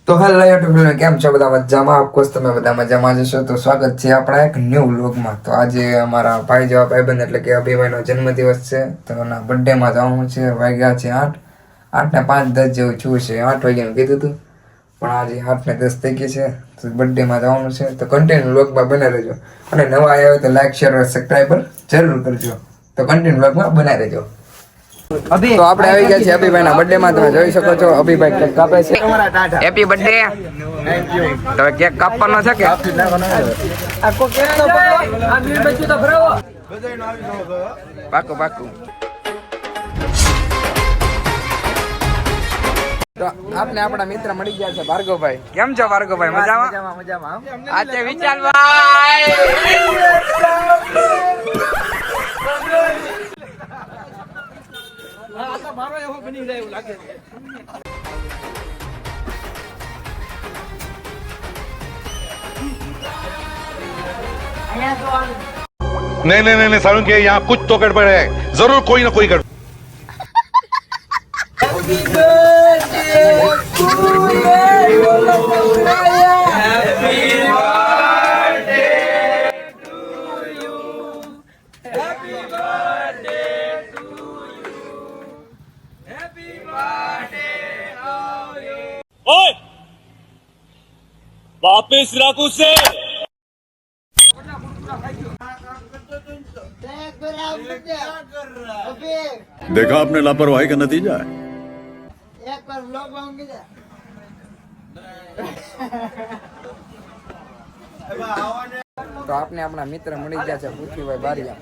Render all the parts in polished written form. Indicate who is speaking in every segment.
Speaker 1: તો hello YouTube કેમ છો બધા મજામાં? ઓફકોર્સ તમે બધા મજામાં જશો. તો સ્વાગત છે આપણા એક ન્યૂ વ્લોગમાં. તો આજે અમારા ભાઈ જેવા ભાઈબંધ એટલે કે અભિભાઈનો જન્મદિવસ છે. તો એના બર્થડેમાં જવાનું છે. વાગ્યા છે 8 ને 5-10 જેવું થયું છે. 8 વાગ્યાનું કીધું હતું પણ આજે 8 ને 10 થઈ ગઈ છે. તો બર્થડેમાં જવાનું છે. તો કન્ટિન્યુ વ્લોગમાં બને રહેજો અને નવા આવ્યા હોય તો લાઈક શેર અને સબસ્ક્રાઈબર જરૂર કરજો. તો કન્ટિન્યુ વ્લોગમાં બનાવી રહેજો. તો આપણે આવી ગયા છીએ અભિભાઈના બર્થડે માં. તમે જોઈ શકો છો અભિભાઈ કેક કાપે છે. Happy birthday. તો કેક કાપવાનો છે કે પાકું પાકું. તો આપને આપણા મિત્ર મળી ગયા છે ભાર્ગવભાઈ. કેમ છો ભાર્ગવભાઈ? મજામાં મજામાં. આજે વિચારભાઈ મારો એવો બની જાય એવું લાગે છે.
Speaker 2: नहीं नहीं नहीं सारुण के यहाँ कुछ तो गड़बड़ है, जरूर कोई ना कोई गड़बड़।
Speaker 3: वापिस रख उसे।
Speaker 4: देखा आपने लापरवाही का नतीजा है।
Speaker 1: તો આપને આપણા મિત્ર મળી ગયા છે પૃથ્વીભાઈ બારિયા.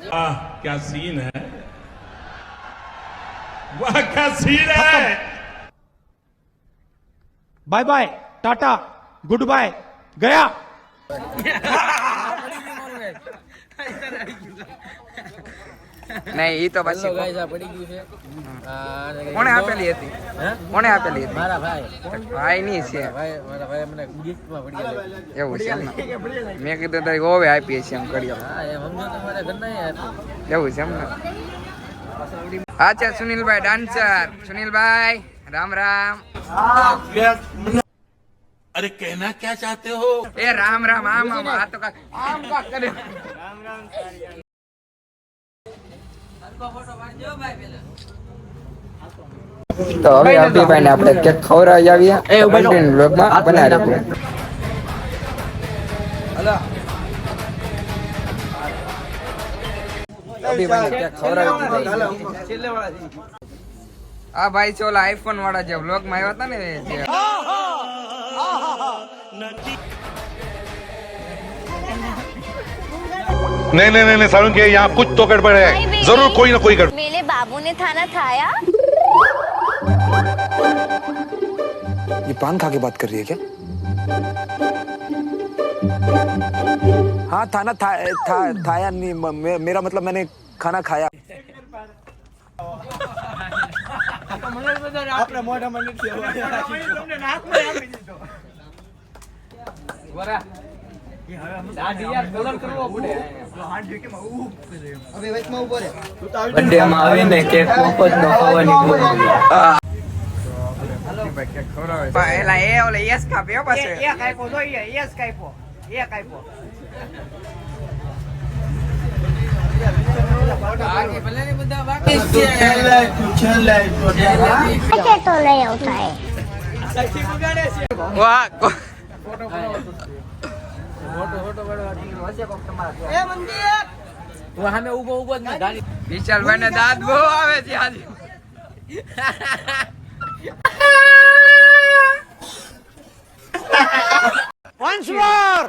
Speaker 3: क्या सीन है, वाह क्या सीन है।
Speaker 5: Bye bye tata goodbye गया।
Speaker 1: નહીં ઈ તો પછી કોણે આપેલી હતી? કોણે આપેલી હતી?
Speaker 6: મારા ભાઈ
Speaker 1: ભાઈ ની છે
Speaker 6: મારા ભાઈ મને ગિફ્ટમાં પડી ગયેલી.
Speaker 1: એવું છે એમ ને? મેં કીધું તારી ઓવે આપીએ છીએ એમ કરીએ.
Speaker 6: હા એ સમજો તો મારા ઘરના આપ્યું.
Speaker 1: એવું છે એમ ને? હા છે સુનિલભાઈ ડાન્સર. સુનિલભાઈ રામ રામ.
Speaker 3: अरे कहना क्या चाहते हो।
Speaker 1: એ રામ રામ. આમ આમ આ તો આમ કા કરે. તો હવે અભિભાઈ ને આપણે કેક ખવડાવી આવીએ. કન્ટિન્યુ વ્લોગમાં બનાવી રાખીએ. અભિભાઈ ને કેક ખવડાવી દીધી. આ ભાઈ છે ઓલા આઈફોન વાળા જે વ્લોગ માં આવ્યા હતા ને જે.
Speaker 2: नहीं नहीं नहीं सारुण के यहाँ कुछ तो गड़बड़ है, जरूर कोई ना कोई गड़बड़।
Speaker 7: मेरे बाबू ने खाना खाया।
Speaker 8: ये पान खा के बात कर रही है क्या? हाँ था ना थाया नहीं मेरा मतलब मैंने खाना खाया.
Speaker 6: બર્થડે માં આવીને કેક મફત નો ખાવાની
Speaker 1: એલા એ ઓલે યસ કાપ્યો પછી
Speaker 9: એક આપ્યો જોઈએ યસ કાપ્યો એક આપ્યો
Speaker 7: ऐसे तो नहीं होता है।
Speaker 1: વાહ
Speaker 6: સામે ઉભો ઉભો જ ગાડી
Speaker 1: વિશાલભાઈ ને દાંત બહુ આવે છે આજે.
Speaker 9: once more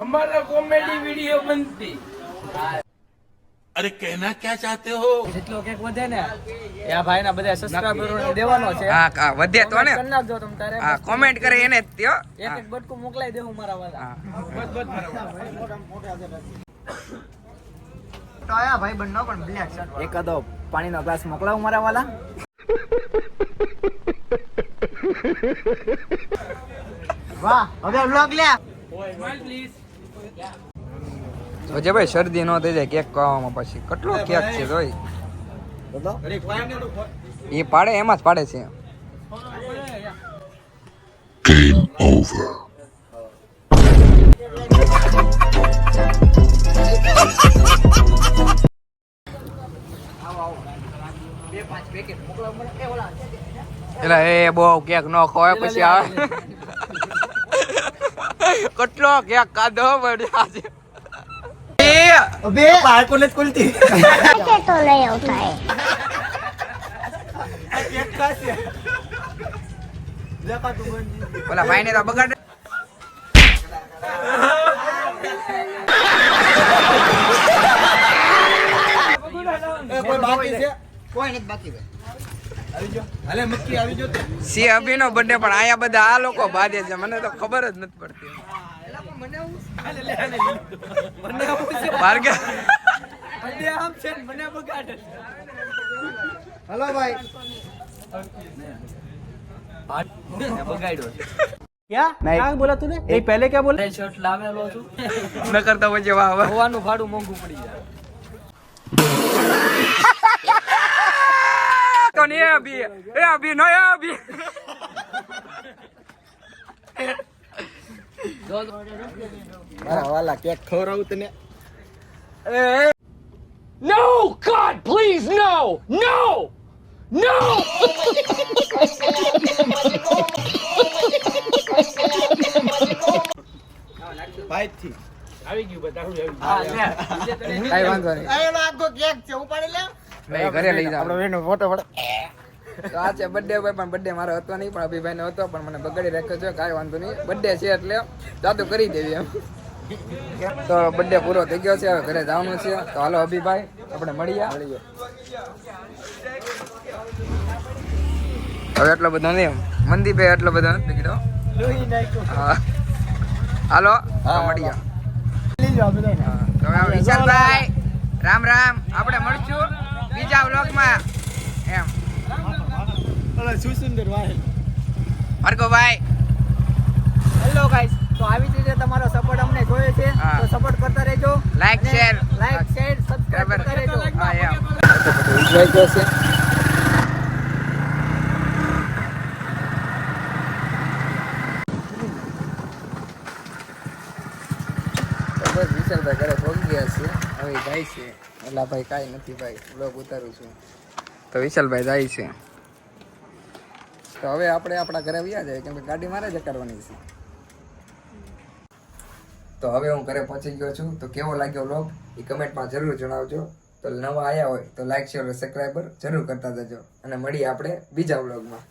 Speaker 3: हमारा कॉमेडी वीडियो बनती। अरे कहना क्या चाहते हो।
Speaker 6: જેટલો કેક વધે ને એ આ ભાઈના બધા સબસ્ક્રાઇબરોને દેવાનો છે.
Speaker 1: હા વધે તો ને
Speaker 6: કરી નાખજો તમ તારે.
Speaker 1: હા કોમેન્ટ કરે એને જ ત્યો.
Speaker 6: એક એક બટકું મોકલાઈ દેવું મારા વાલા.
Speaker 9: તો આયા ભાઈ બંને પણ બ્લેક શર્ટ
Speaker 6: એકાદો પાણીનો ગ્લાસ મોકલાવો મારા વાલા.
Speaker 9: વાહ હવે વ્લોગ લે
Speaker 1: જે ભાઈ શરદી ન થઈ જાય કેક ખાવામાં પછી કેટલો કેક છે જોઈ એ પાડે એમાં જ પાડે છે એટલે એ બહુ કેક નો ખવાય પછી આવે કેટલો કેક કાઢો પડ્યો આજે
Speaker 9: અબે બાળકો ને ખુલતી
Speaker 7: ऐसे तो नहीं होता है
Speaker 9: કેક ખાશે દેખા તું બંધી
Speaker 1: ઓલા ભાઈ ને તો બગાડે
Speaker 9: કોઈ બાકી છે કોઈ નથી બાકી હાલે મક્કી આવી જો
Speaker 1: સી અભી નો બર્થડે પણ આયા બધા આ લોકો બાંધે છે મને તો ખબર જ નથી પડતી ભાર્ગવ
Speaker 9: આમ છે ને મને બગાડે હલો ભાઈ क्या क्या बोला तूने ये पहले क्या बोला
Speaker 6: શર્ટ લાવેલો છું
Speaker 1: ન કરતા પછી વાહ વાહ
Speaker 6: હોવાનું ભાડું મોંઘું પડી જાય
Speaker 1: તો ને અભી એ અભી નો એ અભી
Speaker 9: મારા વાલા કેક ખવરાવું તને
Speaker 5: No! God, please, no! No! No!
Speaker 9: ભાઈ થી
Speaker 1: કઈ વાંધો નહીં
Speaker 9: એનો આખો કેક છે ઉપાડી લે
Speaker 1: ભાઈ ઘરે લઈ જાવ
Speaker 9: એનો ફોટો પડે
Speaker 1: તો આ છે બર્થડે ભાઈ પણ બર્થડે મારો હતો નહીં પણ અભિભાઈ નો હતો પણ મને બગાડી રાખ્યો છે કાંઈ વાંધો નહીં બર્થડે છે એટલે જાદુ કરી દેવી એમ તો બર્થડે પૂરો થઈ ગયો છે હવે ઘરે જવાનું છે તો હાલો અભિભાઈ આપણે મળીએ હવે એટલો બધો નહીં મંદીભાઈ એટલો બધો નથી કીધો હા હાલો તો મળીએ હા, તો હવે વિશાલભાઈ રામ રામ આપણે મળશું બીજા વ્લોગમાં એમ
Speaker 9: શું સુંદર વાહ
Speaker 1: ભાર્ગવભાઈ
Speaker 9: હેલો ગાઈસ તો આવી જ રીતે તમારો સપોર્ટ અમને જોઈએ છે
Speaker 1: હા.
Speaker 9: તો સપોર્ટ કરતા રહેજો
Speaker 1: like share
Speaker 9: like share subscribe કરતા રહેજો
Speaker 1: હા એમ ઉજવાઈ ગયો છે તો બસ વિશાલભાઈ ઘરે પહોંચી ગયા છે હવે જાય છે એટલે ભાઈ કાંઈ નથી ભાઈ બ્લોગ ઉતારું છું તો વિશાલભાઈ જાય છે તો હવે આપણે આપણા ઘરે આવ્યા જાય કેમ કે ગાડી મારે જ કરવાની છે તો હવે હું ઘરે પહોંચી ગયો છું તો કેવો લાગ્યો વ્લોગ એ કમેન્ટમાં જરૂર જણાવજો તો નવા આવ્યા હોય તો લાઈક શેર સબસ્ક્રાઈબર જરૂર કરતા જજો અને મળીએ આપણે બીજા વ્લોગમાં